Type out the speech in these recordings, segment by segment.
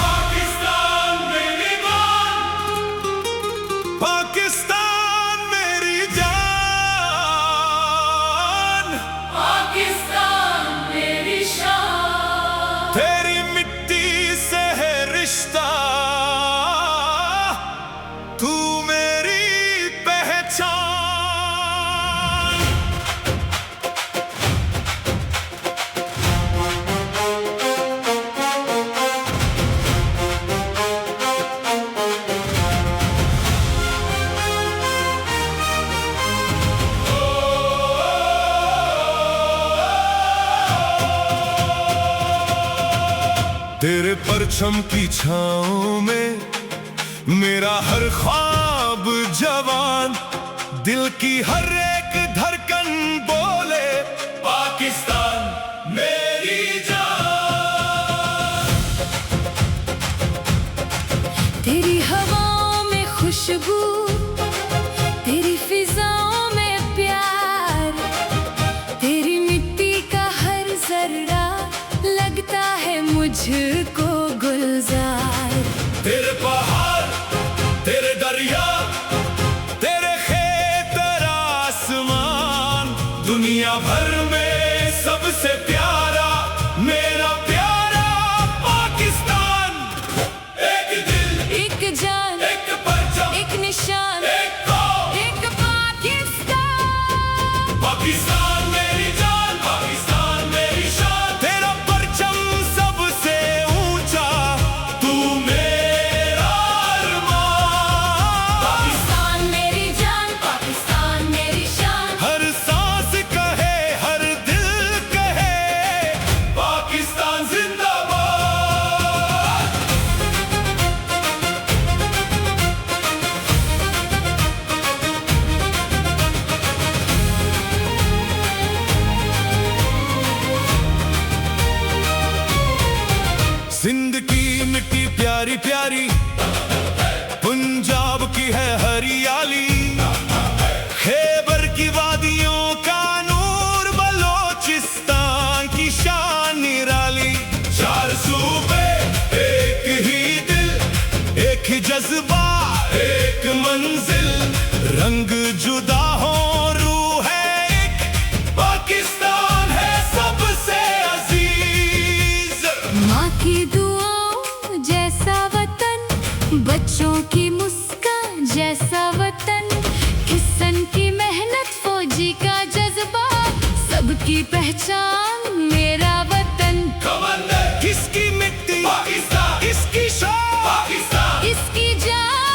पाकिस्तान मेरी जान, पाकिस्तान मेरी जान, पाकिस्तान मेरी शान, तेरी मिट्टी से है रिश्ता, तू मेरी पहचान। तेरे परचम की छाँव में मेरा हर ख्वाब जवान, दिल की हर एक धड़कन बोले पाकिस्तान मेरी जान। तेरी हवाओं में खुशबू, तेरी फिजाओं में प्यार, तेरी मिट्टी का हर जर्रा लगता है मुझको गुलजार। तेरे पहाड़, तेरे दरिया, तेरे खेत, तेरा आसमान, दुनिया भर में सबसे प्यारा मेरा प्यारा पाकिस्तान। एक दिल, एक जान, एक परचम, एक निशान, एक कौम, एक पाकिस्तान। पाकिस्तान मेरी जान, पाकिस्तान मेरी शान, तेरा परचम सबसे ऊंचा, तू मेरा अरमान। पाकिस्तान मेरी जान, पाकिस्तान मेरी शान, हर सांस कहे, हर दिल कहे पाकिस्तान जिंदाबाद। सिंध की मिट्टी प्यारी प्यारी, पंजाब की है हरियाली, खैबर की वादियों का नूर, बलोचिस्तान की शान निराली। चार सूबे एक ही दिल, एक ही जज्बा, एक मंजिल, रंग जुदा हो रूह है एक, पाकिस्तान है सबसे अजीज। माँ की दुआओं जैसा वतन, बच्चों की मुस्कान जैसा वतन, किसान की मेहनत, फौजी का जज्बा, सबकी पहचान मेरा वतन। किसकी मिट्टी पाकिस्तान, किसकी शान पाकिस्तान, इसकी जान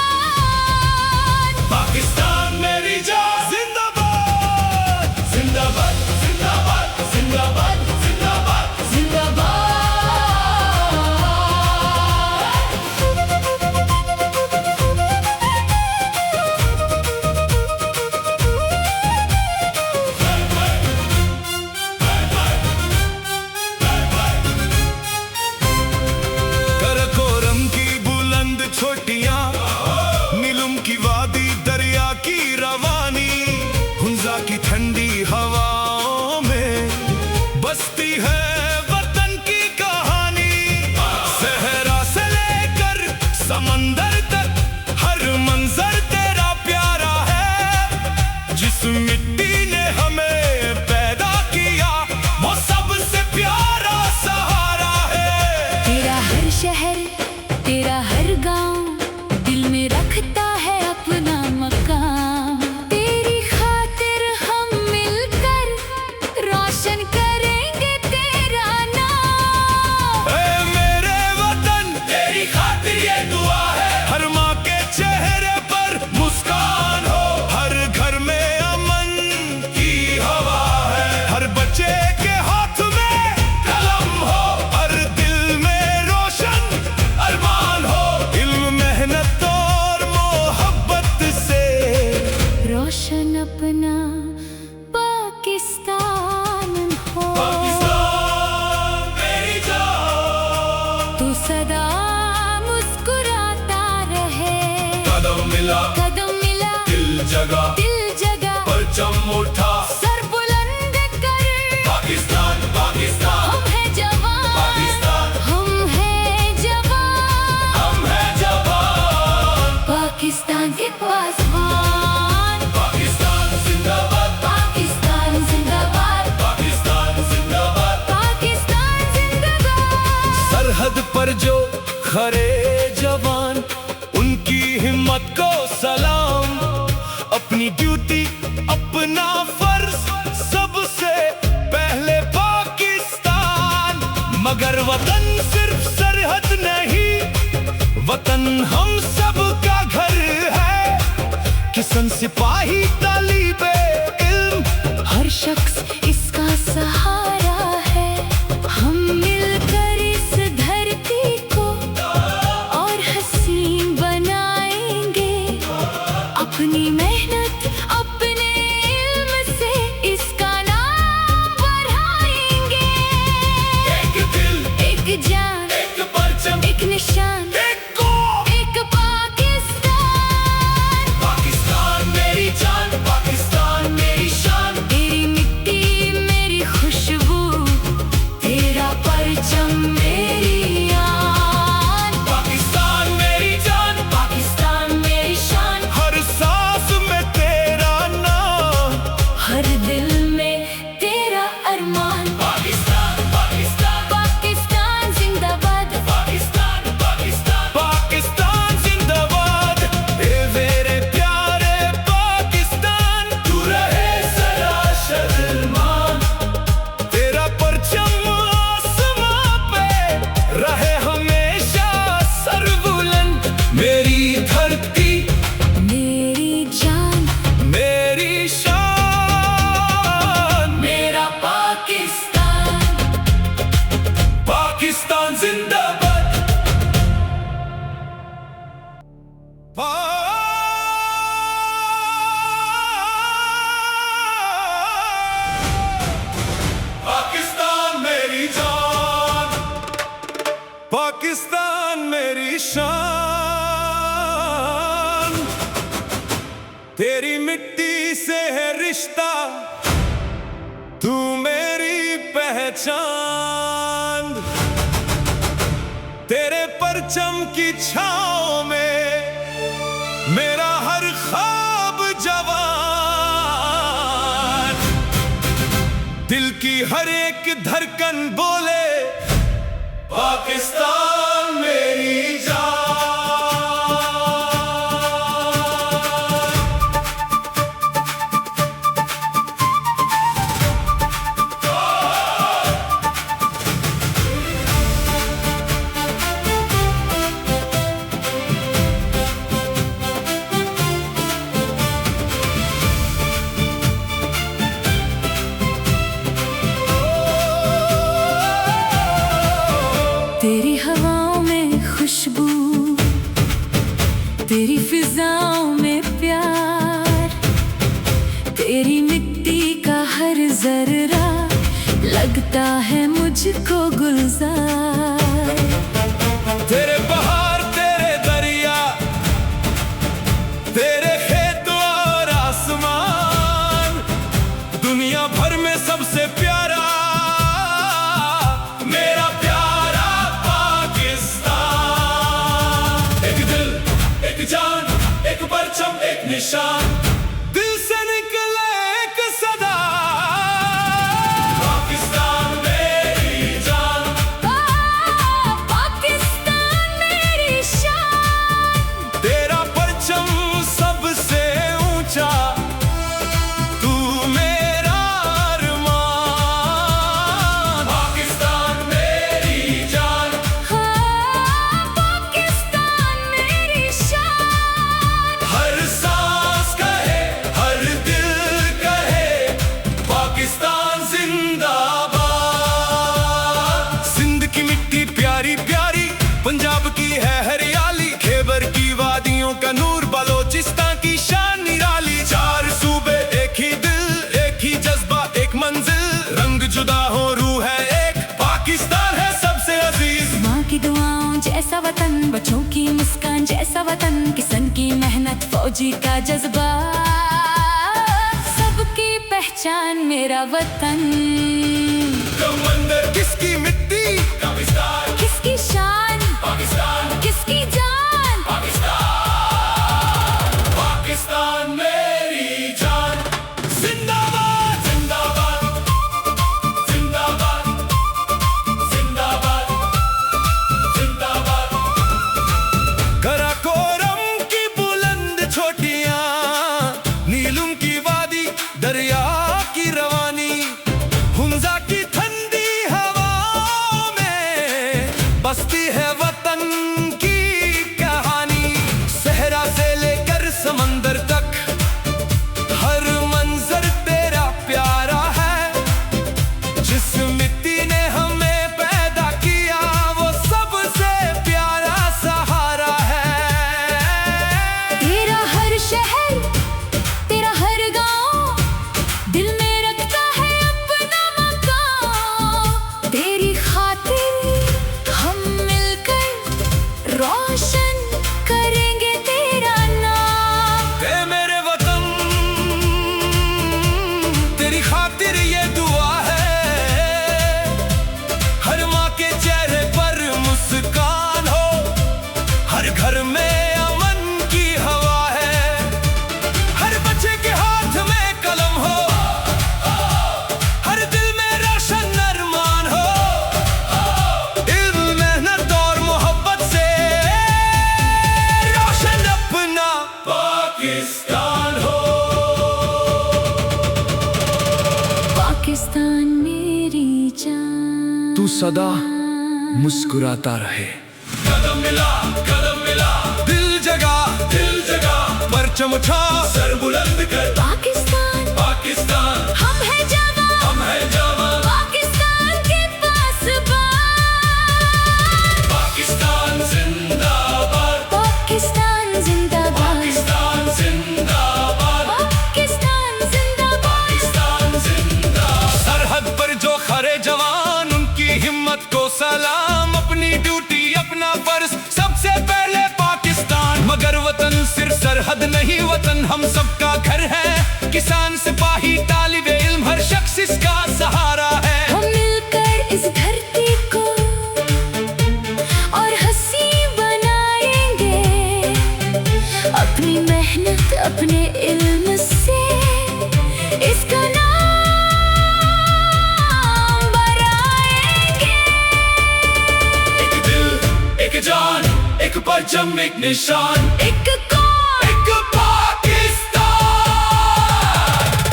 पाकिस्तान मेरी जान। जिंदाबाद जिंदाबाद जिंदाबाद जिंदाबाद जिंदाबाद जिंदाबाद। कराकोरम की बुलंद छोटियां, नीलम की वादी, दरिया की रवानी, हुंजा की ठंडी हवाओं में बसती है वतन की कहानी। सहरा से लेकर समंदर तक हर मंजर तेरा प्यारा है, जिस मिट्टी ने हमें पैदा किया वो सबसे प्यारा सहारा है। तेरा हर शहर, तेरा हर गांव, दिल में रखता है अपना मकाम। तेरी खातिर हम मिलकर रोशन करेंगे तेरा नाम। ऐ मेरे वतन तेरी खातिर ये दुआ है, हर माँ के चेहरे पर मुस्कान हो, हर घर में अमन की हवा है, हर बच्चे के हाथ में कलम हो, हर दिल में रोशन अरमान हो, इल्म मेहनत और मोहब्बत से रोशन अपना पाकिस्तान हो। पाकिस्तान मेरी जान। तू सदा मुस्कुराता रहे, कदम मिला कदम मिला दिल जगा, दिल जगा, परचम उठा, सर बुलंद ड्यूटी अपना फर्ज सबसे पहले पाकिस्तान। मगर वतन सिर्फ सरहद नहीं, वतन हम सब का घर है। किसान सिपाही तालिबे इल्म, हर शख्स इसका सहारा है। हम मिलकर इस धरती को और हसीन बनाएंगे। अपनी मेहनत अपने इल्म से इसका नाम बढ़ाएंगे। एक दिल, एक जान, एक परचम, एक निशान, एक कौम। एक पाकिस्तान। पाकिस्तान मेरी जान, पाकिस्तान मेरी शान। तेरी मिट्टी मेरी खुशबू, तेरा परचम मेरी आन। पाकिस्तान मेरी जान, पाकिस्तान मेरी शान। हर सांस में तेरा नाम। हर दिल में तेरा अरमान। पाकिस्तान, पाकिस्तान, पाकिस्तान जिंदाबाद। पाकिस्तान, पाकिस्तान, पाकिस्तान जिंदाबाद। ए मेरे प्यारे पाकिस्तान, तू रहे सदा शर्मान। तेरा परचम आसमां पे रहे हमेशा सरबुलंद। मेरी धरती, मेरी जान, मेरी शान। मेरा पाकिस्तान। पाकिस्तान जिंदाबाद। पाकिस्तान मेरी जान, पाकिस्तान मेरी शान। तेरी मिट्टी से है रिश्ता, तू मेरी पहचान। तेरे परचम की छाँव में मेरा हर ख्वाब जवान। दिल की हर एक धड़कन बोले पाकिस्तान मेरी जान। तेरी हवाओं में खुशबू, तेरी फिजाओं में प्यार। तेरी मिट्टी का हर जर्रा लगता है मुझको गुलजार। तेरे पहाड़, तेरे दरिया, तेरे खेत और आसमान, दुनिया भर में सबसे प्यारा मेरा प्यारा पाकिस्तान। एक दिल, एक जान, एक परचम, एक निशान। दिल से निकले एक सदा, पाकिस्तान मेरी जान। पाकिस्तान मेरी शान। तेरा परचम सबसे ऊंचा, तू मेरा अरमान। पाकिस्तान मेरी जान, पाकिस्तान मेरी शान। हर सांस कहे, हर दिल कहे पाकिस्तान जिंदाबाद। सिंध की मिट्टी प्यारी प्यारी, पंजाब की है हरियाली, खैबर की वादियों का नूर, बलोचिस्तान की शान निराली। चार सूबे एक ही दिल, एक ही जज्बा, एक मंजिल। रंग जुदा हो रूह है एक, पाकिस्तान है सबसे अजीज। माँ की दुआओं जैसा वतन, बच्चों की मुस्कान जैसा वतन, किसान की मेहनत फौजी का जज्बा, सबकी पहचान मेरा वतन। कमंदर किसकी मिट्टी का विस्तार, किसकी शान, पाकिस्तान, किसकी जान। पाकिस्तान, पाकिस्तान मेरी जान। जिंदाबाद, जिंदाबाद, जिंदाबाद, जिंदाबाद, जिंदाबाद। कराकोरम की बुलंद छोटियां, नीलम की वादी, दरिया की रवानी, हुंजा की ठंडी हवाओं में बसती है वतन की कहानी। सहरा से लेकर समंदर तक हर मंजर तेरा प्यारा है। जिस मिट्टी ने हमें पैदा किया वो सबसे प्यारा सहारा है। तेरा हर शहर, तेरा हर गांव दिल में रखता है अपना मकान। तेरी खातिर हम मिलकर रोशन करेंगे तेरा नाम। ए मेरे वतन, तेरी खातिर ये दुआ है, हर माँ के चेहरे पर मुस्कान हो, हर घर में अमन की हवा है, हर बच्चे के हाथ में कलम हो, हर दिल में रोशन अरमान हो। इल्म, मेहनत और मोहब्बत से रोशन अपना पाकिस्तान हो। पाकिस्तान मेरी जान, तू सदा मुस्कुराता रहे। कदम मिला दिल जगा परचम उठा, सर बुलंद कर। पाकिस्तान पाकिस्तान हम है जवान, पाकिस्तान के पासबान। पाकिस्तान जिंदाबाद, पाकिस्तान जिंदाबाद, पाकिस्तान जिंदाबाद, पाकिस्तान जिंदाबाद। पाकिस्तान जिंदाबाद। सरहद पर जो खरे जवान, उनकी हिम्मत को सलाम। अपनी ड्यूटी अपना फर्ज, सबसे पहले पाकिस्तान। मगर वतन सिर्फ सरहद नहीं, वतन हम सबका घर है। किसान, सिपाही, तालिबे इल्म, हर शख्स इसका सहारा है। हम मिलकर इस धरती को और हंसी बनाएंगे, अपनी मेहनत अपने इल्म से इसका नाम बढ़ाएंगे। एक दिल, एक जान, एक परचम, एक निशान, एक कौम, एक पाकिस्तान।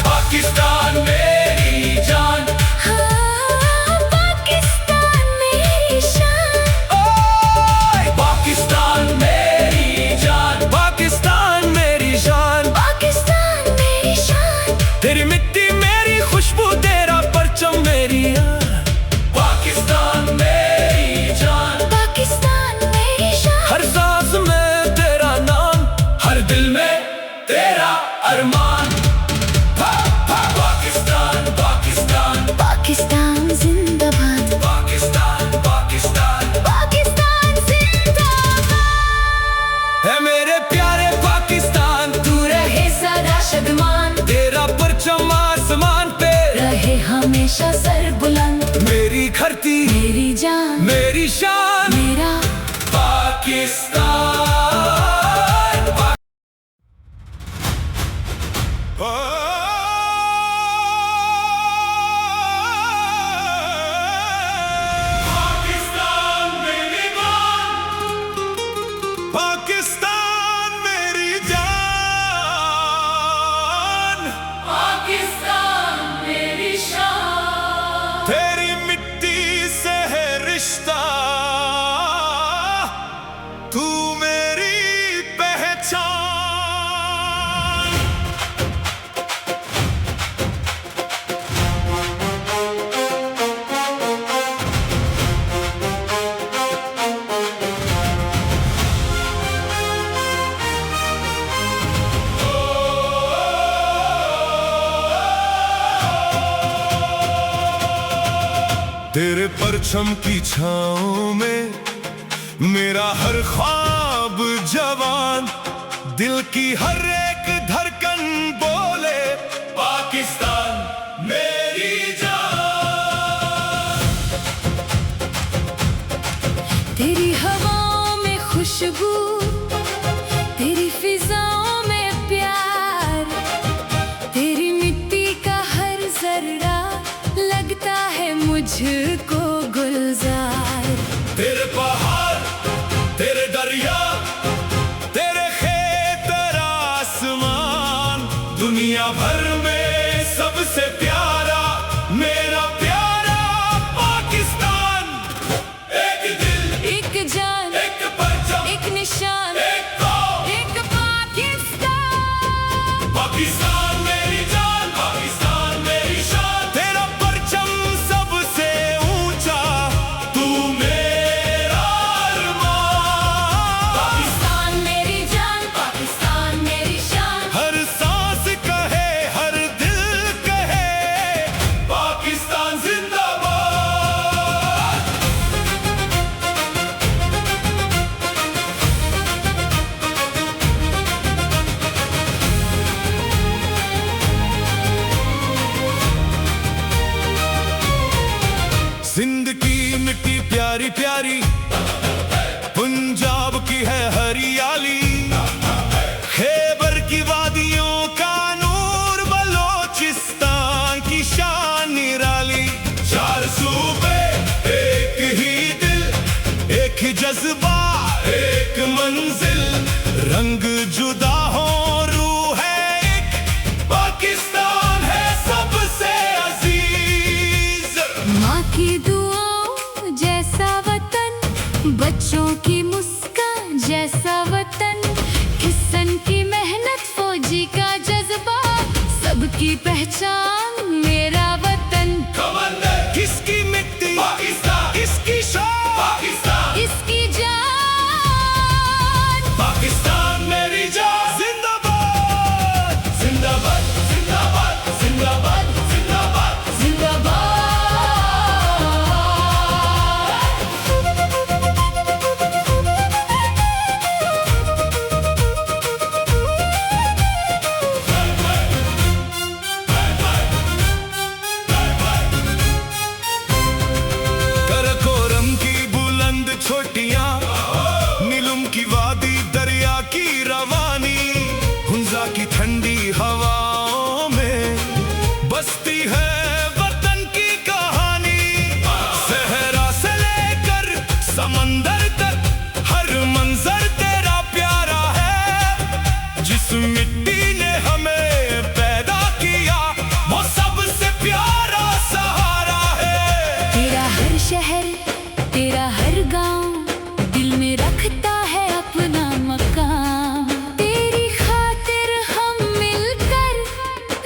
पाकिस्तान मेरी जान, हाँ, पाकिस्तान मेरी शान। ओए पाकिस्तान मेरी जान, पाकिस्तान मेरी शान, पाकिस्तान मेरी शान। तेरी मिट्टी मेरी खुशबू, तेरा परचम मेरी यार। पाकिस्तान मेरी जान, पाकिस्तान मेरी शान। हर सांस में तेरा नाम, हर दिल में तेरा अरमान। पाकिस्तान पाकिस्तान पाकिस्तान जिंदाबाद, पाकिस्तान पाकिस्तान पाकिस्तान जिंदाबाद। है मेरे प्यारे पाकिस्तान, तू रहे सदा शदमान, तेरा परचम आसमान पे रहे हमेशा सर बुलंद। मेरी धरती, मेरी जान, मेरी शान, मेरा पाकिस्तान। पाकिस्तान मेरी जान, पाकिस्तान मेरी जान, पाकिस्तान मेरी शान। तेरी मिट्टी से है रिश्ता, तू मेरी पहचान। तेरे परचम की छाँव में मेरा हर ख्वाब जवान, दिल की हर एक धड़कन बोले पाकिस्तान मेरी जान। तेरी हवाओं में खुशबू, तेरी फिजाओं में प्यार, तेरी मिट्टी का हर जर्रा लगता है मुझको गुलजार। तेरे पहाड़, तेरे दरिया, तेरे खेत, तेरा आसमान, दुनिया भर में सबसे प्यारा मेरा प्यारा पाकिस्तान। एक दिल, एक जान, एक परचम, एक निशान, एक कौम, एक पाकिस्तान। पाकिस्तान मेरी जान, पाकिस्तान मेरी शान। तेरा परचम सबसे ऊंचा, तू मेरा अरमान। पाकिस्तान मेरी जान, पाकिस्तान मेरी शान। हर सांस कहे, हर दिल कहे, पाकिस्तान जिंदाबाद। सिंध की मिट्टी प्यारी प्यारी, पंजाब की है हरियाली, खैबर की वादियों का नूर, बलोचिस्तान की शान निराली। चार सूबे एक ही दिल, एक ही जज्बा, एक मंजिल, रंग जुदा हो रूह है एक, पाकिस्तान है सबसे अजीज। माँ की दुआओं जैसा वतन, बच्चों की मुस्कान जैसा वतन, किसान की मेहनत, फौजी का जज्बा, सबकी पहचान मेरा वतन। कमांडर किसकी मिट्टी, पाकिस्तान इसकी शान, पाकिस्तान इसकी जान। पाकिस्तान मेरी जान। जिंदाबाद जिंदाबाद जिंदाबाद जिंदाबाद जिंदाबाद। जिंदाबाद। कराकोरम की बुलंद छोटियां, नीलम की वादी, दरिया की रवानी, हुंजा की ठंडी हवाओं में बसती है वतन की कहानी। सहरा से लेकर समंदर तक, हर मंजर तेरा प्यारा है। जिस मिट्टी ने हमें पैदा किया, वो सबसे प्यारा सहारा है। तेरा हर शहर, तेरा हर गांव, दिल में रखता है अपना मकाम। तेरी खातिर हम मिलकर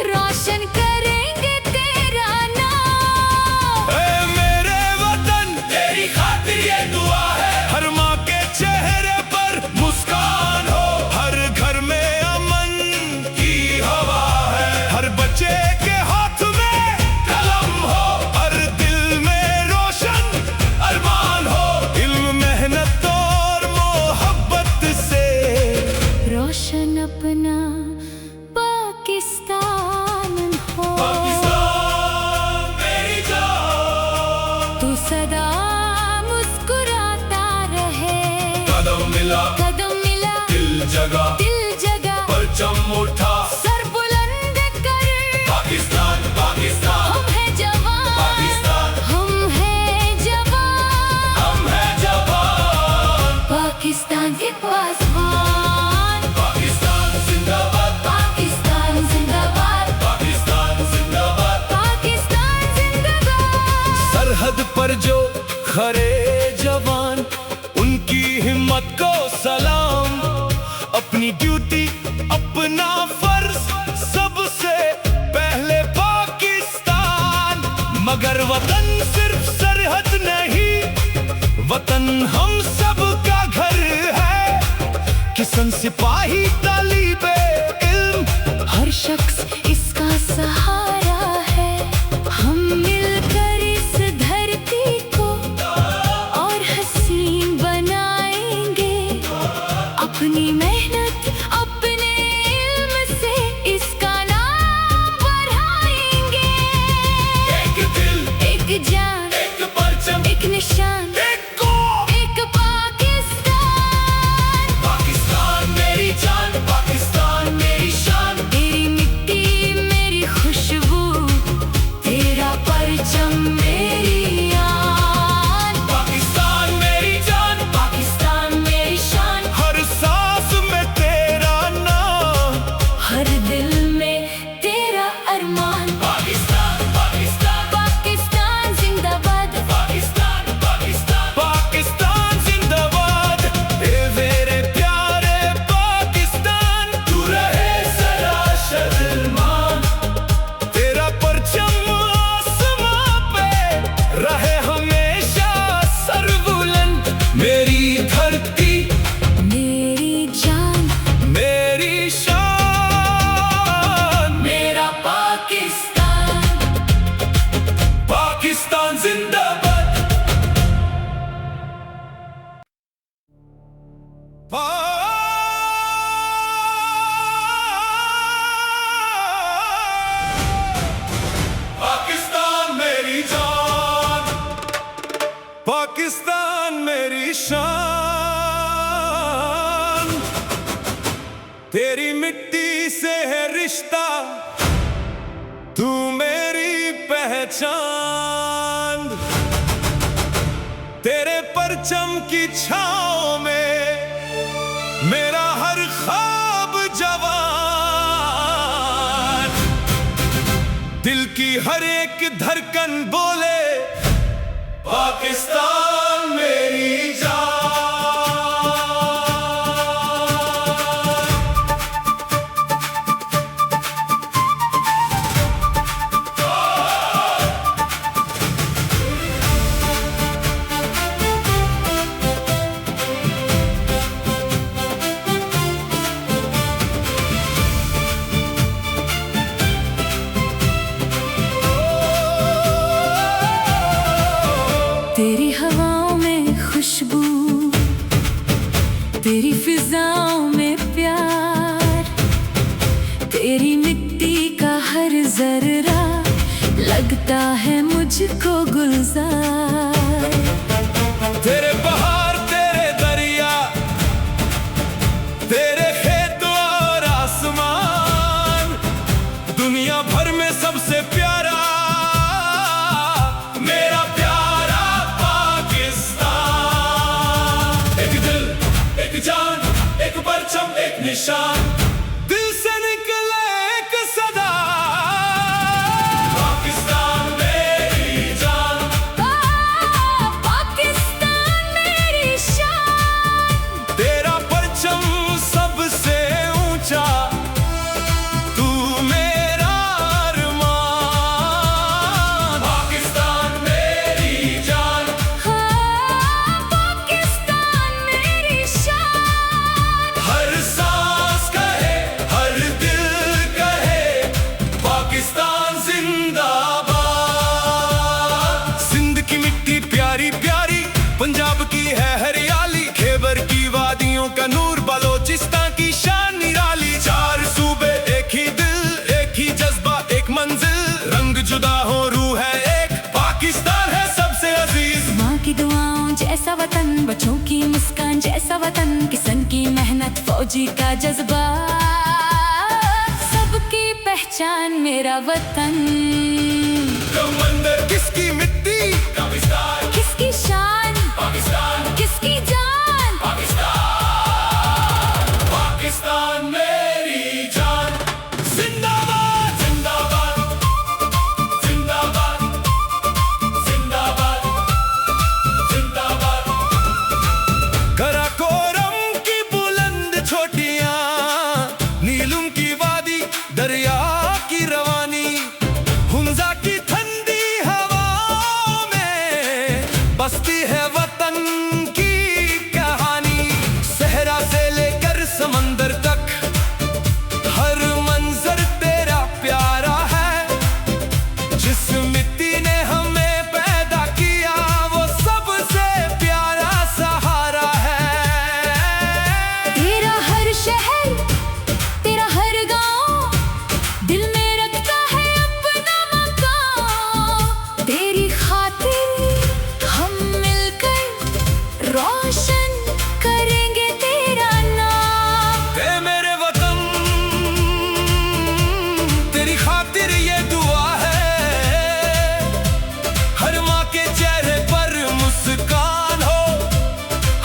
रोशन करेंगे तेरा नाम। ऐ मेरे वतन, तेरी खातिर ये दुआ है, हर माँ के चेहरे पर मुस्कान हो, हर घर में अमन की हवा है, हर बच्चे के हाथ में कलम हो, हर दिल में रोशन अरमान हो, इल्म मेहनत और मोहब्बत से रोशन अपना पाकिस्तान हो। पाकिस्तान मेरी जान। तू सदा मुस्कुराता रहे। कदम मिला, कदम मिला, दिल जगा, दिल जगा, परचम उठा, सर बुलंद कर। पाकिस्तान पाकिस्तान हम है जवान, पाकिस्तान, हम है जवान, हम है जवान। पाकिस्तान के पासवान। पाकिस्तान जिंदाबाद, पाकिस्तान जिंदाबाद, पाकिस्तान जिंदाबाद। पाकिस्तान जिंदाबाद। सरहद पर जो खरे जवान, उनकी हिम्मत को सलाम। अपनी ड्यूटी, अपना फर्ज, सबसे पहले पाकिस्तान। मगर वतन सिर्फ सरहद नहीं, वतन हम सब का घर है। किसान, सिपाही, तालिबे इल्म, हर शख्स इसका सहारा है। हम मिलकर इस धरती को और हसीन बनाएंगे। अपनी मेहनत, अपने इल्म से इसका नाम बढ़ाएंगे। एक दिल, एक जान, एक परचम, एक निशान, एक कौम, एक पाकिस्तान। पाकिस्तान मेरी जान। शान। तेरी मिट्टी से है रिश्ता, तू मेरी पहचान। तेरे परचम की छाँव में मेरा हर ख्वाब जवान। दिल की हर एक धड़कन बोले पाकिस्तान मेरी जान। तेरी हवाओं में खुशबू, तेरी फिजाओं में प्यार, तेरी मिट्टी का हर जर्रा लगता है मुझको गुलजार। तेरे पहाड़, तेरे दरिया, तेरे खेत और आसमान, दुनिया भर में सबसे प्यारा मेरा प्यारा पाकिस्तान। एक दिल, एक जान, एक परचम, एक निशान, दिल से निकले एक सदा पाकिस्तान मेरी जान। पाकिस्तान मेरी शान। तेरा परचम सबसे ऊंचा, तू मेरा अरमान। पाकिस्तान मेरी जान। पाकिस्तान मेरी शान। हर सांस कहे, हर दिल कहे पाकिस्तान जिंदाबाद। सिंध की मिट्टी प्यारी प्यारी, पंजाब की है हरियाली, खैबर की वादियों का नूर, बलोचिस्तान की शान निराली। चार सूबे एक ही दिल, एक ही जज्बा, एक मंजिल, रंग जुदा हो रूह है एक, पाकिस्तान है सबसे अजीज। माँ की दुआओं जैसा वतन, बच्चों की मुस्कान जैसा वतन, किसान की मेहनत, फौजी का जज्बा, सबकी पहचान मेरा वतन। कमंदर किसकी मिट्टी, पाकिस्तान। किसकी शान, पाकिस्तान। किसकी जान, पाकिस्तान। पाकिस्तान मेरी जान। जिंदाबाद जिंदाबाद जिंदाबाद जिंदाबाद जिंदाबाद। कराकोरम की बुलंद छोटियां, नीलम की वादी, दरिया की रवानी, हुंजा की ठंडी हवाओं में बसती है वतन की कहानी। सहरा से लेकर समंदर तक हर मंजर तेरा प्यारा है। जिस मिट्टी ने हमें पैदा किया वो सबसे प्यारा सहारा है। तेरा हर शहर, तेरा हर गांव, दिल में रखता है अपना मकान। तेरी खातिर हम मिलकर रोशन करेंगे तेरा नाम। ए मेरे वतन, तेरी खातिर ये दुआ है, हर माँ के चेहरे पर मुस्कान हो,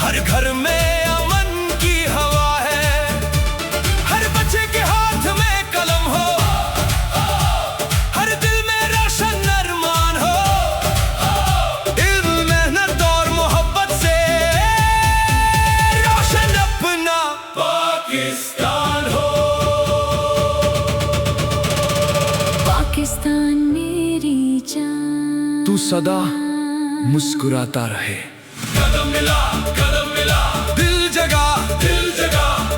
हर घर में अमन की हवा है, हर बच्चे के हाथ में कलम हो, हर दिल में रोशन अरमान हो। इल्म, मेहनत और मोहब्बत से रोशन अपना पाकिस्तान हो। पाकिस्तान मेरी जान। तू सदा मुस्कुराता रहे। कदम मिला दिल जगा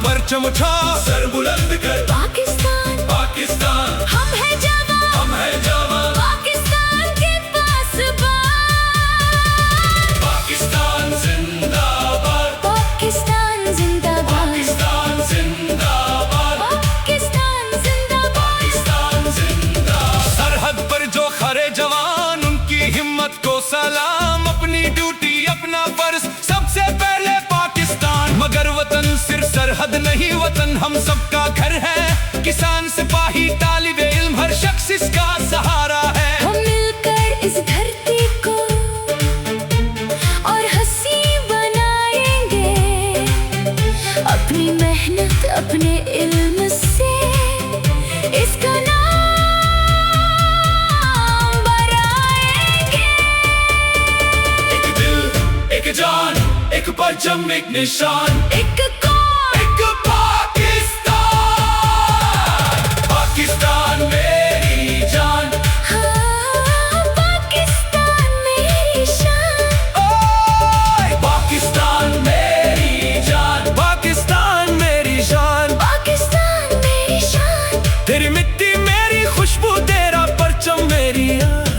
परचम उठा, सर बुलंद कर। पाकिस्तान, पाकिस्तान हम है जवान, हम है जवान। पाकिस्तान के पास बात। पाकिस्तान जिंदाबाद। पाकिस्तान जिंदाबाद। पाकिस्तान जिंदाबाद। पाकिस्तान जिंदाबाद। पाकिस्तान जिंदाबाद। सरहद पर जो खड़े जवान, उनकी हिम्मत को सलाम। अपनी ड्यूटी, अपना फर्ज सबसे पहले सरहद नहीं वतन हम सबका घर है। किसान सिपाही तालिबे इल्म हर शख्स इसका सहारा है। हम मिलकर इस धरती को और हंसी बनाएंगे, अपनी मेहनत अपने इल्म से इसका नाम बढ़ाएंगे। एक दिल एक जान एक परचम एक निशान, एक कौम एक पाकिस्तान। पाकिस्तान मेरी जान, हाँ, पाकिस्तान मेरी शान। ओए पाकिस्तान मेरी जान, पाकिस्तान मेरी शान। पाकिस्तान मेरी शान, तेरी मिट्टी मेरी खुशबू तेरा परचम मेरी यार।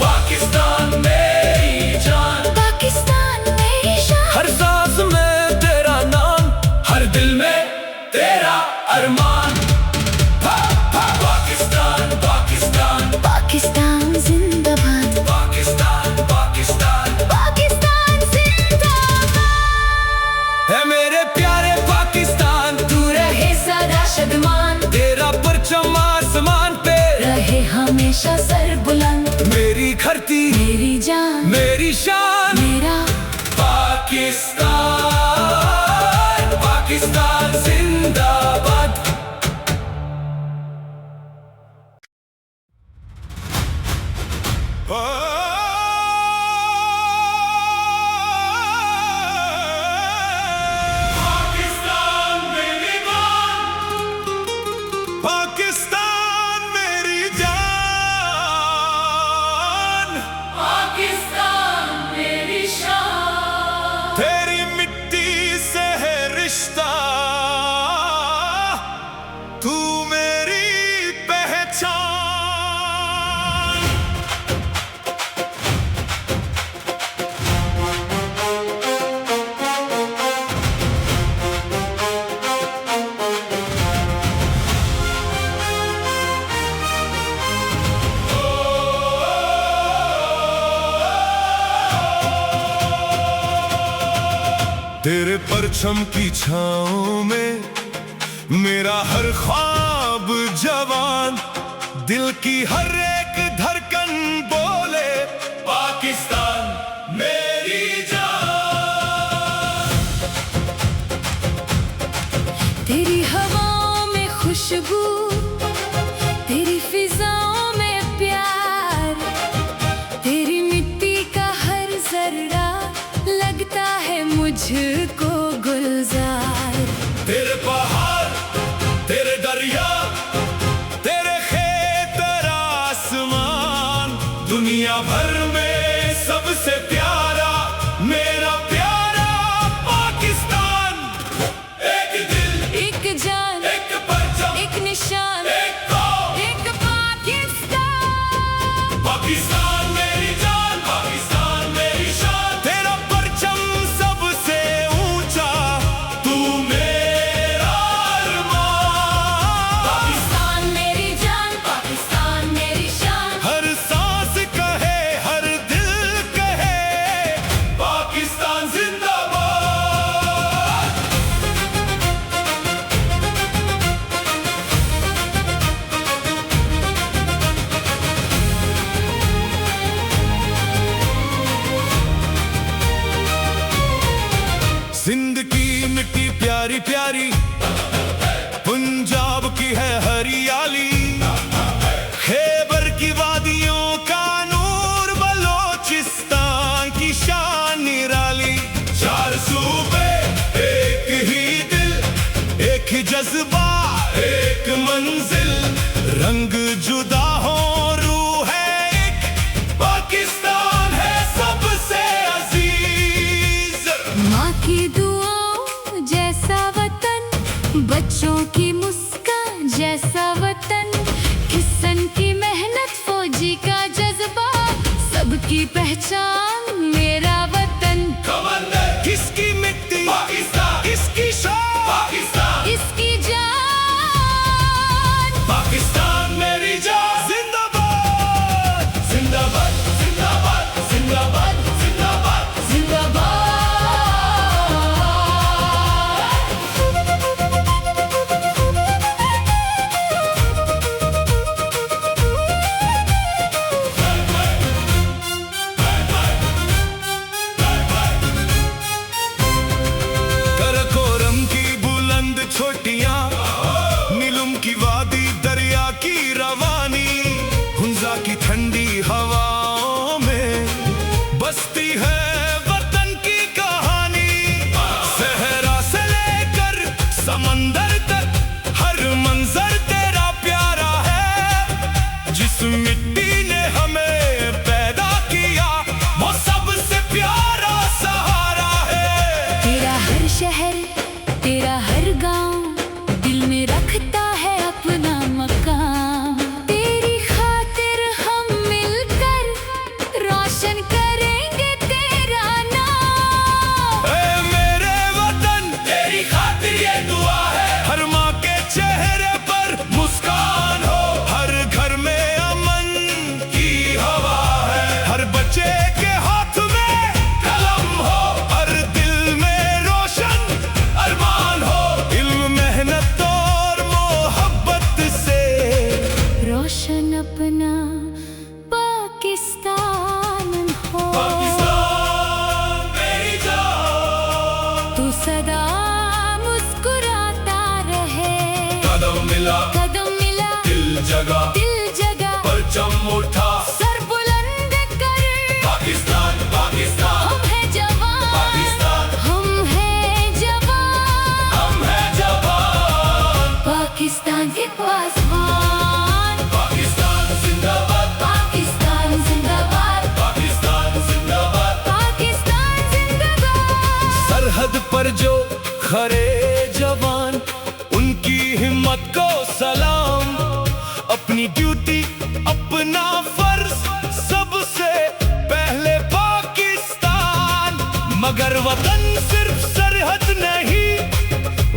पाकिस्तान मेरी जान, पाकिस्तान मेरी शान। हर सांस में तेरा नाम, हर दिल में तेरा अरमान। पाकिस्तान पाकिस्तान पाकिस्तान जिंदाबाद, पाकिस्तान पाकिस्तान पाकिस्तान जिंदाबाद। है मेरे प्यारे पाकिस्तान, तू रहे सदा शदमान, तेरा परचम आसमान पे रहे हमेशा सर बुलंद। मेरी धरती मेरी जान मेरी शान। मेरा पाकिस्तान पाकिस्तान जिंदाबाद। पाकिस्तान मेरी जान, पाकिस्तान मेरी जान। पाकिस्तान मेरी शान, तेरी मिट्टी से है रिश्ता, तू मेरी पहचान। तेरे परचम की छाँव में मेरा हर ख्वाब जवान, दिल की हर एक धड़कन बोले पाकिस्तान मेरी जान। तेरी हवाओं में खुशबू, तेरी फिजाओं में प्यार, तेरी मिट्टी का हर जर्रा लगता है मुझको गुलजार। तेरे पहाड़ तेरे दरिया तेरे खेत तेरा आसमान, दुनिया भर में सबसे प्यारा मेरा प्यारा पाकिस्तान। एक दिल एक जान एक परचम एक निशान, एक कौम एक पाकिस्तान। पाकिस्तान मेरी जान, पाकिस्तान मेरी शान। तेरा परचम सबसे ऊंचा, तू मेरा अरमान। पाकिस्तान मेरी जान, पाकिस्तान मेरी शान। हर सांस कहे हर दिल कहे पाकिस्तान जिंदाबाद। सिंध की मिट्टी प्यारी प्यारी, पंजाब की है हरियाली, खैबर की वादियों का नूर, बलोचिस्तान की शान निराली। चार सूबे एक ही दिल, एक ही जज्बा एक मंजिल, रंग जुदा हो रूह है एक, पाकिस्तान है सबसे अजीज। माँ की दुआओं जैसा वतन मिट्टी ने हमें पैदा किया, वो सबसे प्यारा सहारा है। तेरा हर शहर, तेरा हर गांव दिल में रखता है अपना मकाम। तेरी खातिर हम मिलकर रोशन करेंगे तेरा नाम। ऐ मेरे वतन, तेरी खातिर ये दुआ है, हर माँ के चेहरे पर मुस्कान हो, हर घर में अमन की हवा है, हर बच्चे के हाथ में कलम हो, हर दिल में रोशन अरमान हो। इल्म, मेहनत और मोहब्बत से रोशन अपना पाकिस्तान हो। पाकिस्तान मेरी जान, तू सदा मुस्कुराता रहे। कदम मिला दिल जगा परचम उठा, सर बुलंद कर। पाकिस्तान पाकिस्तान हम है जवान, पाकिस्तान, हम है जवान। हम है जवान। पाकिस्तान के पासवान, पाकिस्तान जिंदाबाद, पाकिस्तान जिंदाबाद, पाकिस्तान जिंदाबाद। पाकिस्तान जिंदाबाद। सरहद पर जो खरे जवान, उनकी हिम्मत को सलाम। अपनी ड्यूटी, अपना फर्ज, सबसे पहले पाकिस्तान। मगर वतन सिर्फ सरहद नहीं,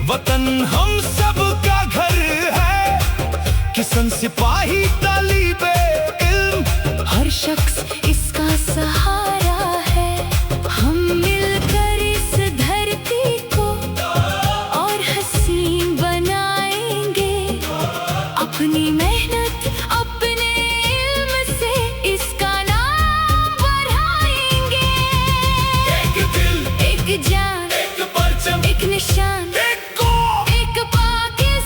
वतन हम सब का घर है। किसान, सिपाही, तालिबे इल्म, हर शख्स इसका सहारा है। हम मिलकर इस धरती को और हसीन बनाएंगे। अपनी मेहनत, अपने इल्म से इसका नाम बढ़ाएंगे। एक दिल, एक जान, एक परचम, एक निशान, एक कौम। एक पाकिस्तान।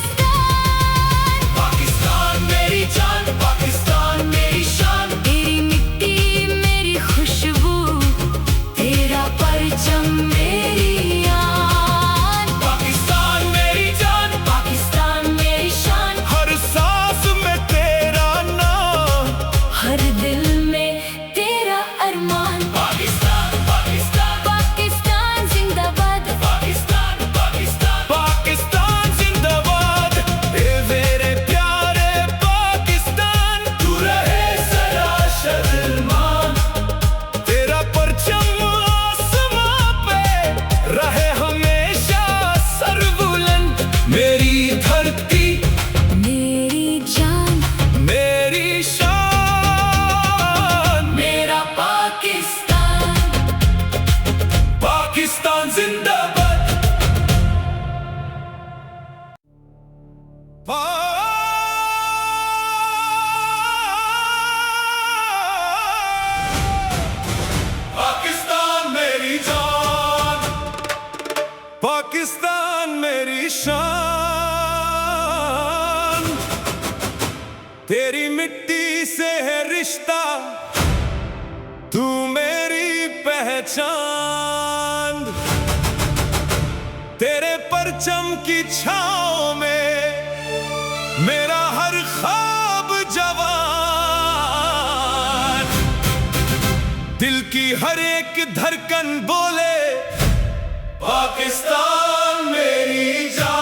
पाकिस्तान मेरी जान, पाकिस्तान मेरी शान। तेरी मिट्टी मेरी खुशबू, तेरा परचम मेरी आन। पाकिस्तान मेरी जान, पाकिस्तान मेरी शान, हर सांस में तेरा नाम। हर दिल में तेरा अरमान। पाकिस्तान पाकिस्तान पाकिस्तान जिंदाबाद, पाकिस्तान पाकिस्तान पाकिस्तान जिंदाबाद। ए मेरे प्यारे पाकिस्तान, तू रहे सदा शर्मान। तेरा परचम आसमां पे रहे हमेशा सरबुलंद। मेरी धरती, मेरी जान, मेरी शान, मेरा पाकिस्तान। पाकिस्तान जिंदाबाद। पाकिस्तान मेरी जान, पाकिस्तान मेरी शान। तेरी मिट्टी से है रिश्ता, तू मेरी पहचान। तेरे परचम की छाँव में मेरा हर ख्वाब जवान। दिल की हर एक धड़कन बोले, पाकिस्तान मेरी जान।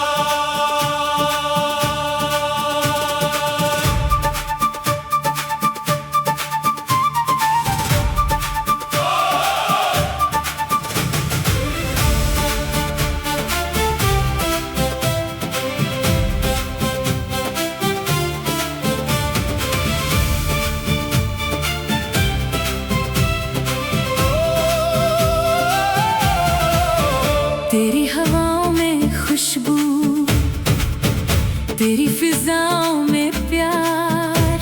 तेरी हवाओं में खुशबू, तेरी फिजाओं में प्यार।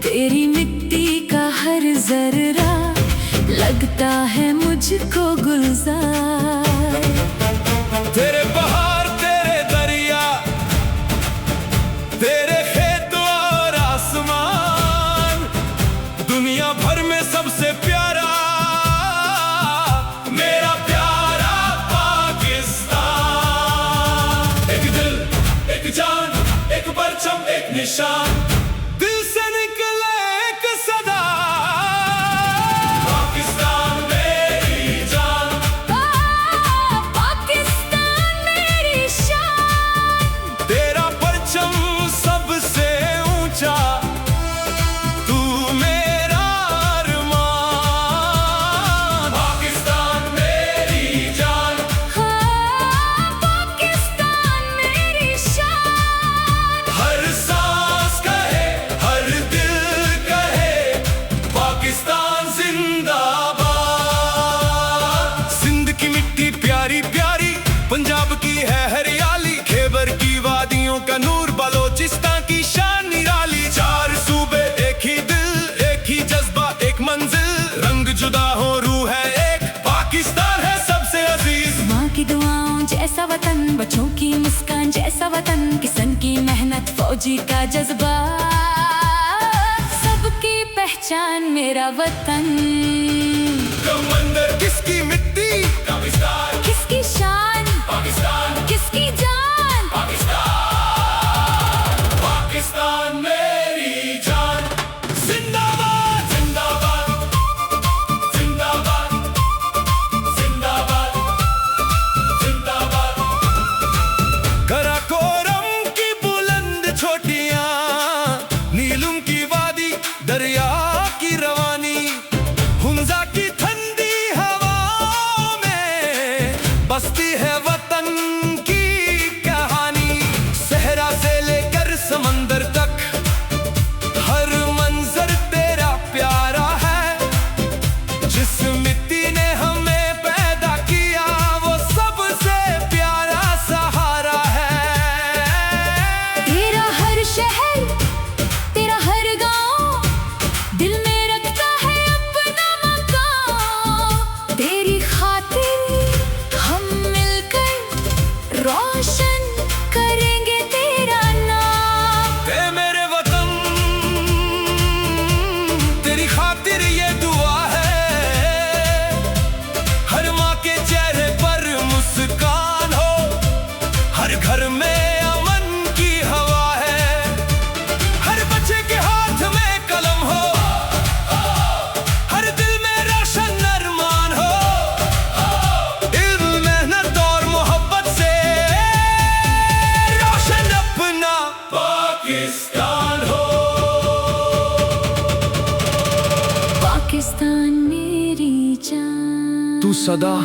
तेरी मिट्टी का हर जर्रा लगता है मुझको गुलजार। तेरे पहाड़, तेरे दरिया, तेरे खेत और आसमान, दुनिया भर में सबसे प्यारा मेरा प्यारा पाकिस्तान। एक दिल, एक जान, एक परचम, एक निशान। दिल से निकल जुदा हो रूह है एक, पाकिस्तान है सबसे अजीज। माँ की दुआओं जैसा वतन, बच्चों की मुस्कान जैसा वतन, किसान की मेहनत फौजी का जज्बा, सबकी पहचान मेरा वतन। कमंदर किसकी मिट्टी, पाकिस्तान। किसकी शान, पाकिस्तान। किसकी जान, पाकिस्तान। पाकिस्तान मेरी जान। जिंदाबाद जिंदाबाद जिंदाबाद जिंदाबाद जिंदाबाद। कराकोरम की बुलंद चोटियां, नीलम की वादी, दरिया की रवानी, हुंजा की ठंडी हवाओं में बसती है वतन की कहानी। सहरा से लेकर समंदर तक हर मंजर तेरा प्यारा है। जिस मिट्टी ने हमें पैदा किया वो सबसे प्यारा सहारा है। तेरा हर शहर, तेरा हर गांव, दिल में रखता है अपना मकाम। तेरी खातिर हम मिलकर रोशन करेंगे तेरा नाम। ए मेरे वतन, तेरी खातिर ये दुआ है, हर माँ के चेहरे पर मुस्कान हो, हर घर में अमन की हवा है, हर बच्चे के हाथ में कलम हो, हर दिल में रोशन अरमान हो। इल्म, मेहनत और मोहब्बत से रोशन अपना पाकिस्तान हो। पाकिस्तान मेरी जान, तू सदा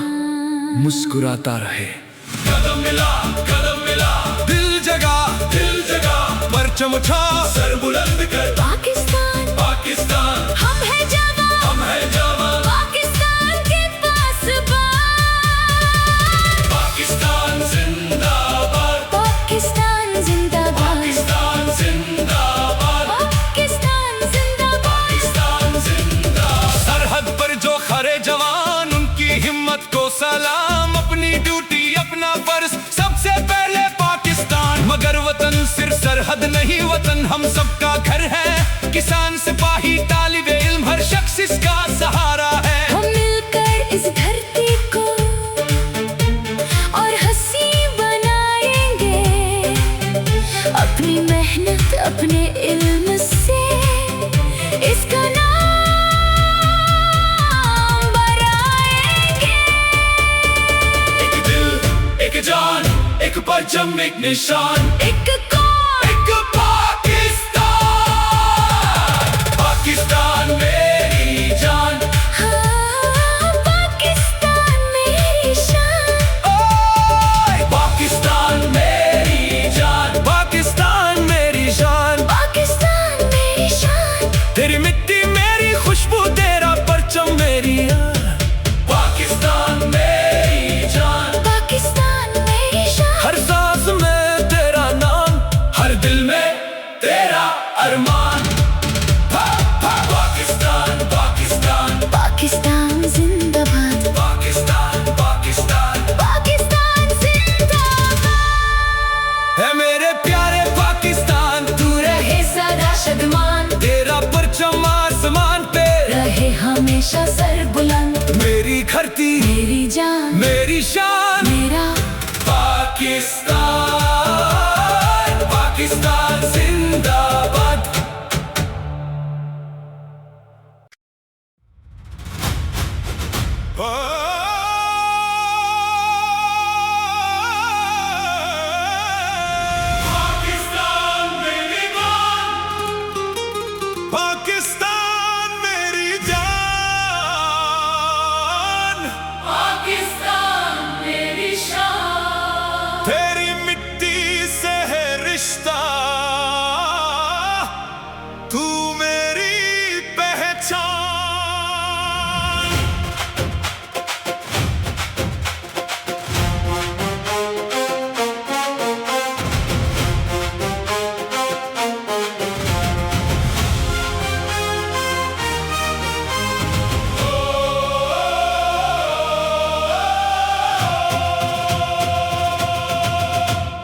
मुस्कुराता रहे। कदम मिला दिल जगा, परचम उठा, सर बुलंद कर। पाकिस्तान पाकिस्तान हम है जवान, हम है जवान। पाकिस्तान के पासबान। पाकिस्तान जिंदाबाद, पाकिस्तान जिंदाबाद, पाकिस्तान जिंदाबाद, पाकिस्तान जिंदाबाद। पाकिस्तान जिंदाबाद। सरहद पर जो खरे जवान, उनकी हिम्मत को सलाम। अपनी ड्यूटी अपना फर्ज, सबसे पहले पाकिस्तान। मगर वतन सिर्फ सरहद नहीं, वतन हम सबका घर है। किसान, सिपाही, तालिबे इल्म, हर शख्स इसका सहारा है। हम मिलकर इस धरती को और हंसी बनाएंगे, अपनी मेहनत अपने इल्म से इसका नाम बढ़ाएंगे। एक दिल, एक जान, एक परचम, एक निशान, एक कौम, एक पाकिस्तान। पाकिस्तान मेरी जान, हाँ, पाकिस्तान मेरी शान। ओए पाकिस्तान मेरी जान, पाकिस्तान मेरी शान। पाकिस्तान मेरी शान, तेरी मिट्टी मेरी खुशबू, तेरा परचम मेरी यार। पाकिस्तान मेरी जान, पाकिस्तान मेरी शान। हर सांस में तेरा नाम, हर दिल में तेरा अरमान। पाकिस्तान पाकिस्तान पाकिस्तान जिंदाबाद, पाकिस्तान पाकिस्तान पाकिस्तान जिंदाबाद। है मेरे प्यारे पाकिस्तान, तू रहे सदा शदमान, तेरा परचम आसमान पे रहे हमेशा सर बुलंद। मेरी धरती, मेरी जान, मेरी शान। मेरा पाकिस्तान पाकिस्तान जिंदाबाद। पाकिस्तान मेरी जान, पाकिस्तान मेरी जान। पाकिस्तान मेरी शान। तेरी मिट्टी से है रिश्ता, तू मेरी पहचान।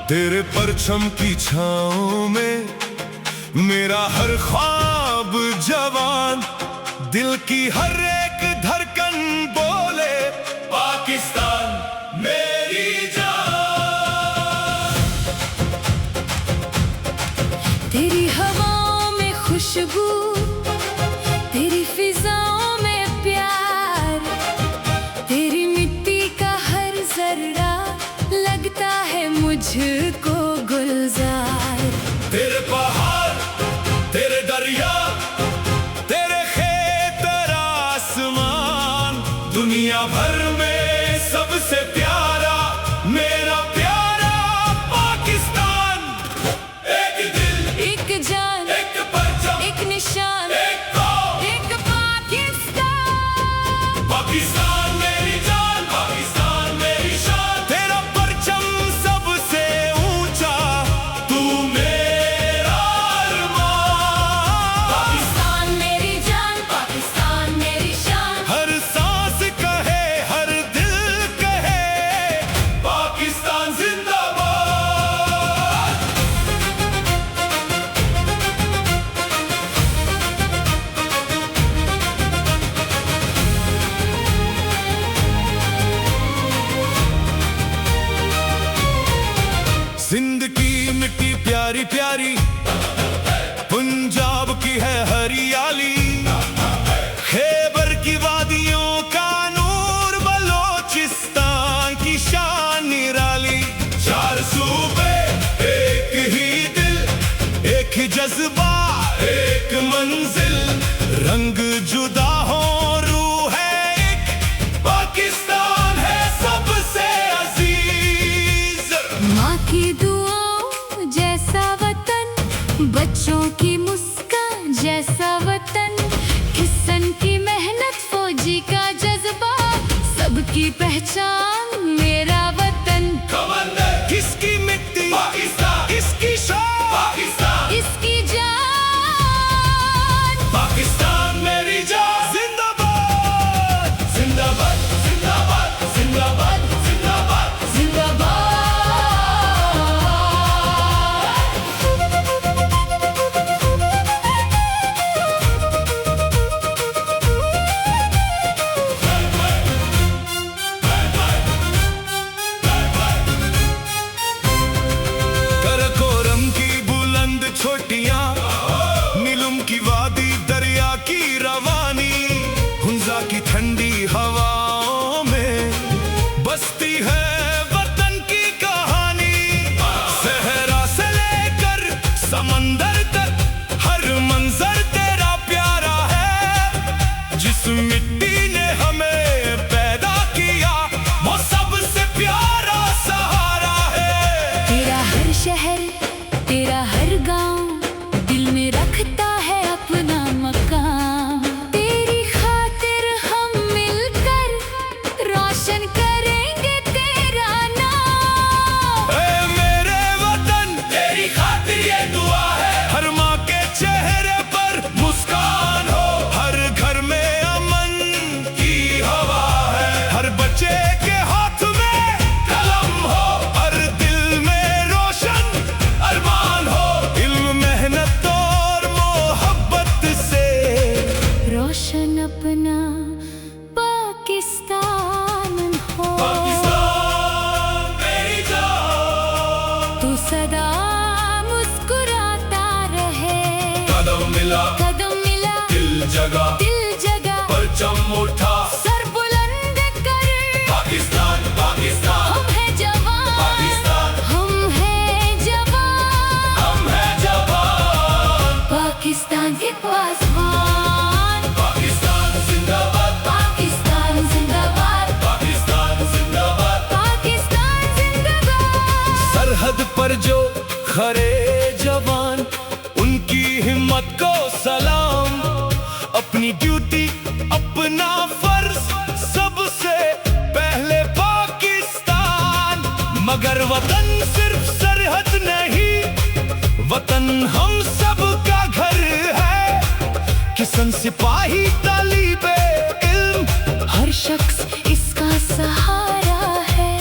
तेरे परचम की छाँव में मेरा हर ख्वाब जवान, दिल की हर एक धड़कन बोले पाकिस्तान मेरी जान। तेरी हवाओं में खुशबू, तेरी फिजाओं में प्यार, तेरी मिट्टी का हर जर्रा लगता है मुझको गुलजार। तेरे पहाड़, तेरे दरिया, तेरे खेत, तेरा आसमान, दुनिया भर में सबसे प्यारा मेरा प्यारा पाकिस्तान। एक दिल, एक जान, एक परचम, एक निशान, एक कौम, एक पाकिस्तान। पाकिस्तान मेरी जान, पाकिस्तान मेरी शान। तेरा परचम सबसे ऊंचा, तू मेरा अरमान। पाकिस्तान मेरी जान, पाकिस्तान मेरी शान। हर सांस कहे, हर दिल कहे, पाकिस्तान जिंदाबाद। सिंध की मिट्टी प्यारी प्यारी, पंजाब की है हरियाली, खैबर की वादियों का नूर, बलोचिस्तान की शान निराली। चार सूबे एक ही दिल, एक ही जज्बा, एक मंजिल, रंग जुदा हो रूह है एक, पाकिस्तान है सबसे अजीज। माँ की दुआओं जैसा वतन, बच्चों की मुस्कान जैसा वतन, किसान की मेहनत, फौजी का जज्बा, सबकी पहचान मेरा वतन। कमांडर किसकी मिट्टी, पाकिस्तान किसकी शान, पाकिस्तान इसकी जान। पाकिस्तान मेरी जान। जिंदाबाद जिंदाबाद जिंदाबाद जिंदाबाद जिंदाबाद जिंदाबाद। कराकोरम की बुलंद छोटियां, नीलम की वादी, दरिया की रवानी, हुंजा की ठंडी हवाओं में बसती है वतन की कहानी। सहरा से लेकर समंदर तक हर मंजर तेरा प्यारा है। जिस मिट्टी ने हमें पैदा किया वो सबसे प्यारा सहारा है। तेरा हर शहर, तेरा हर गांव दिल में रखता है अपना मकाम। तेरी खातिर हम मिलकर रोशन करेंगे तेरा नाम। ऐ मेरे वतन, तेरी खातिर ये दुआ है, हर माँ के चेहरे पर मुस्कान हो, हर घर में अमन की हवा है, हर बच्चे के हाथ में कलम हो, हर दिल में रोशन अरमान हो, इल्म, मेहनत और मोहब्बत से रोशन अपना पाकिस्तान हो। पाकिस्तान मेरी जान। तू सदा मुस्कुराता रहे। कदम मिला, कदम मिला, दिल जगा, दिल जगा, परचम उठा, सर बुलंद कर। पाकिस्तान पाकिस्तान हम है जवान, पाकिस्तान, हम है जवान, हम है जवान। पाकिस्तान के पासवान। पाकिस्तान जिंदाबाद, पाकिस्तान जिंदाबाद, पाकिस्तान जिंदाबाद। पाकिस्तान जिंदाबाद। सरहद पर जो खरे जवान, उनकी हिम्मत को सलाम। अपनी ड्यूटी, अपना फर्ज, सबसे पहले पाकिस्तान। मगर वतन सिर्फ सरहद नहीं, वतन हम सब का घर है। किसान, सिपाही, तालिबे इल्म, हर शख्स इसका सहारा है।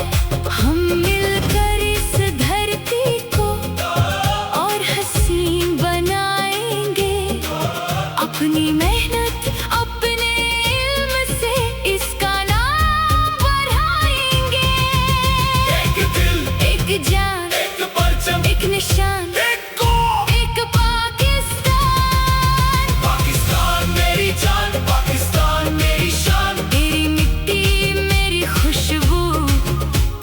हम मिलकर इस धरती अपनी मेहनत अपने इल्म से इसका नाम बढ़ाएंगे। एक दिल, एक जान, एक परचम, एक निशान, एक कौम। एक पाकिस्तान। पाकिस्तान मेरी जान, पाकिस्तान मेरी शान। तेरी मिट्टी मेरी खुशबू,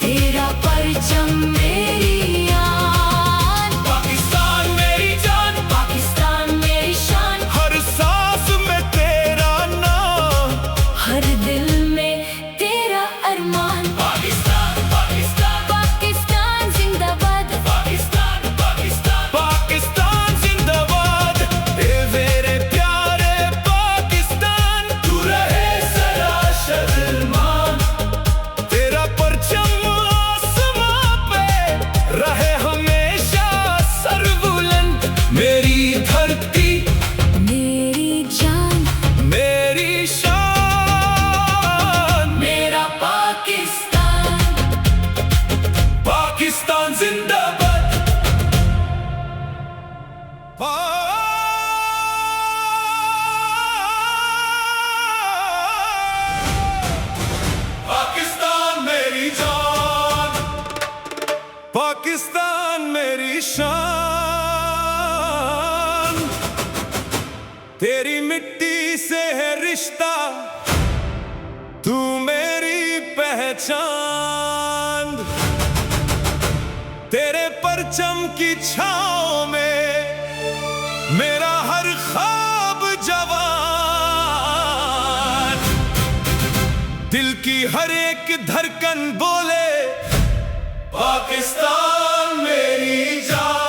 तेरा परचम मेरी आन। पाकिस्तान मेरी जान, पाकिस्तान मेरी शान। हर सांस में तेरा नाम। हर दिल में तेरा अरमान। पाकिस्तान, पाकिस्तान, पाकिस्तान जिंदाबाद। पाकिस्तान, पाकिस्तान, पाकिस्तान जिंदाबाद। ए मेरे प्यारे पाकिस्तान, तू रहे सदा शर्मान। तेरा परचम आसमां पे रहे हमेशा सरबुलंद। मेरी धरती, मेरी जान, मेरी शान। मेरा पाकिस्तान। पाकिस्तान जिंदाबाद। पाकिस्तान मेरी जान, पाकिस्तान मेरी शान। तेरी मिट्टी से है रिश्ता, तू मेरी पहचान। तेरे परचम की छाँव में मेरा हर ख्वाब जवान। दिल की हर एक धड़कन बोले पाकिस्तान मेरी जान।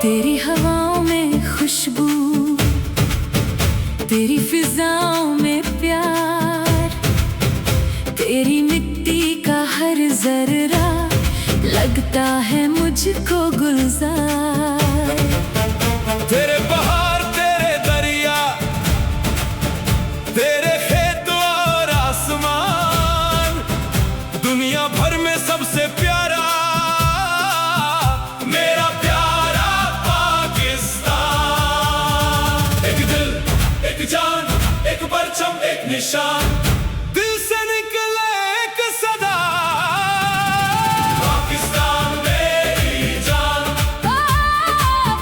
तेरी हवाओं में खुशबू, तेरी फिजाओं में प्यार, तेरी मिट्टी का हर जर्रा लगता है मुझको गुलजार। तेरे पहाड़, तेरे दरिया, तेरे खेत और आसमान, दुनिया भर में सबसे प्यारा मेरा प्यारा पाकिस्तान। एक दिल, एक जान, एक परचम, एक निशान। दिल से निकले एक सदा, पाकिस्तान मेरी जान।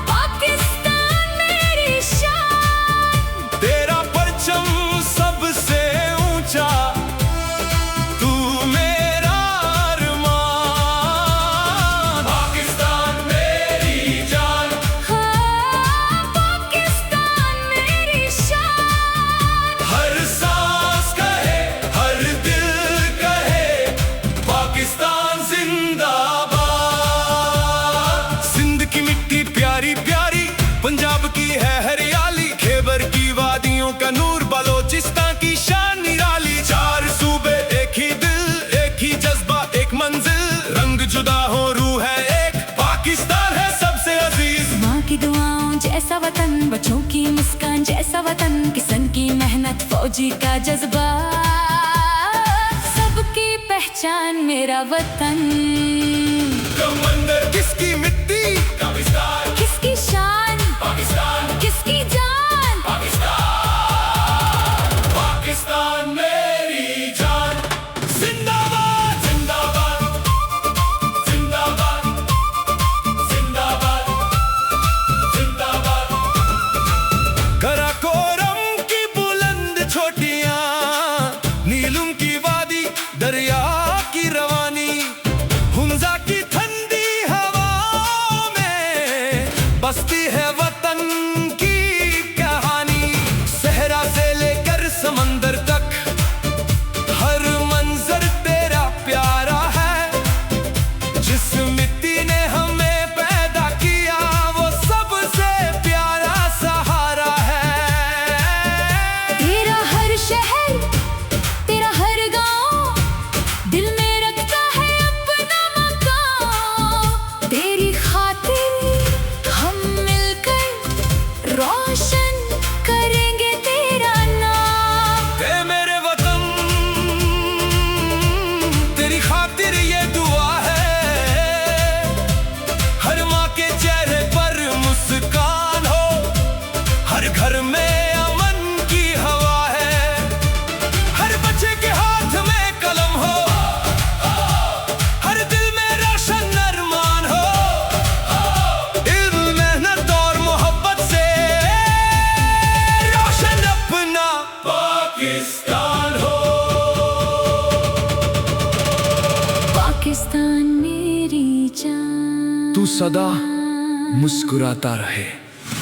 पाकिस्तान मेरी शान। तेरा परचम सबसे ऊंचा, तू मेरा अरमान। पाकिस्तान मेरी जान, पाकिस्तान मेरी शान। हर सांस कहे, हर दिल कहे पाकिस्तान जिंदाबाद। सिंध की मिट्टी प्यारी प्यारी, पंजाब की है हरियाली, खैबर की वादियों का नूर, बलोचिस्तान की शान निराली। चार सूबे एक ही दिल, एक ही जज्बा, एक मंजिल, रंग जुदा हो रूह है एक, पाकिस्तान है सबसे अजीज। माँ की दुआओं जैसा वतन, बच्चों की मुस्कान जैसा वतन, किसान की मेहनत फौजी का जज्बा, सबकी पहचान मेरा वतन। कमंदर किसकी मिट्टी का विस्तार, किसकी शान, पाकिस्तान, किसकी जान। पाकिस्तान, पाकिस्तान मेरी जान। जिंदाबाद, जिंदाबाद, जिंदाबाद, जिंदाबाद, जिंदाबाद। कराकोरम की बुलंद चोटियां, नीलम की वादी, दरिया की रवानी, सदा मुस्कुराता रहे।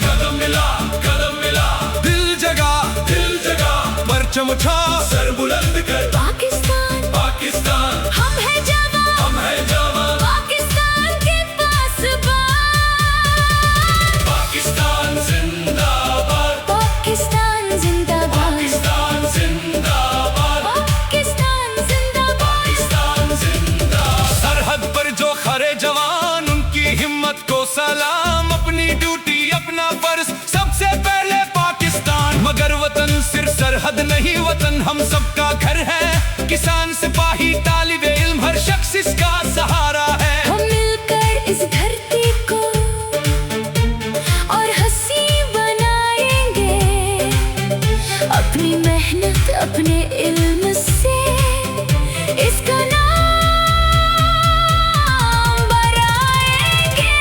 कदम मिला दिल जगा परचम उठा सर बुलंद कर। पाकिस्तान पाकिस्तान हम है जवान पाकिस्तान के पासबान। पाकिस्तान जिंदाबाद पाकिस्तान जिंदाबाद पाकिस्तान जिंदाबाद पाकिस्तान जिंदाबाद पाकिस्तान जिंदाबाद। सरहद पर जो खड़े जवान उनकी हिम्मत को सलाम। अपनी ड्यूटी अपना फर्ज सबसे पहले पाकिस्तान। मगर वतन सिर्फ सरहद नहीं, वतन हम सबका घर है। किसान सिपाही तालिबे इल्म हर शख्स इसका सहारा है। हम मिलकर इस धरती को और हंसी बनाएंगे। अपनी मेहनत अपने इल्म से इसका नाम बढ़ाएंगे।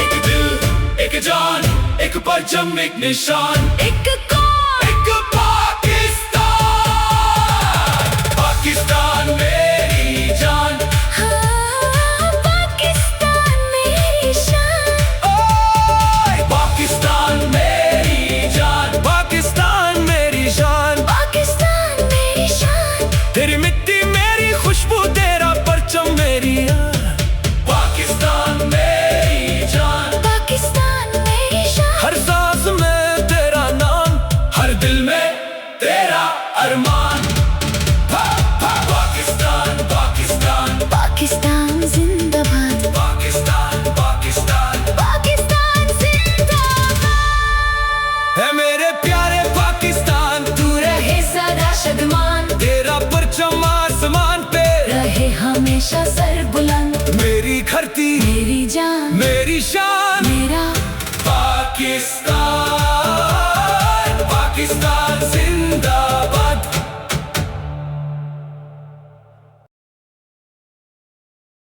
एक दिल एक जान एक परचम एक निशान एक